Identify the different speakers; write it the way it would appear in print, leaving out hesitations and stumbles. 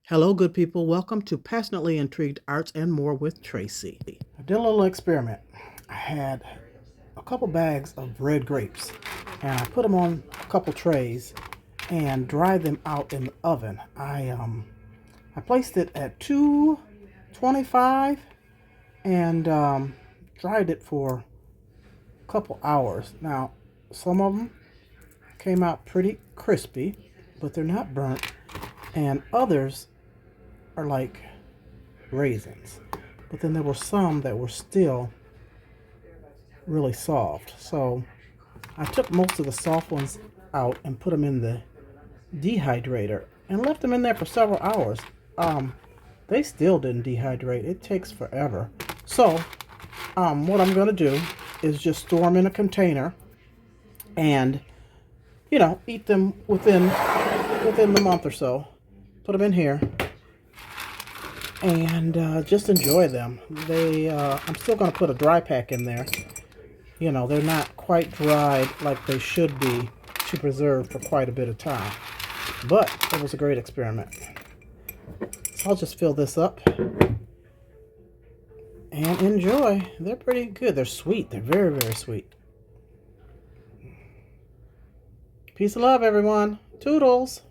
Speaker 1: Hello, good people. Welcome to Passionately Intrigued Arts and More with Tracy. I did a little experiment. I had a couple bags of red grapes and I put them on a couple trays and dried them out in the oven. I placed it at 225 and dried it for a couple hours. Now, some of them came out pretty crispy, but they're not burnt, and others are like raisins. But then there were some that were still really soft. So I took most of the soft ones out and put them in the dehydrator and left them in there for several hours. They still didn't dehydrate. It takes forever. So what I'm going to do is just store them in a container and, eat them within the month or so. Put them in here and just enjoy them. I'm still going to put a dry pack in there. They're not quite dried like they should be to preserve for quite a bit of time. But it was a great experiment. So I'll just fill this up and enjoy. They're pretty good. They're sweet. They're very, very sweet. Peace of love, everyone. Toodles.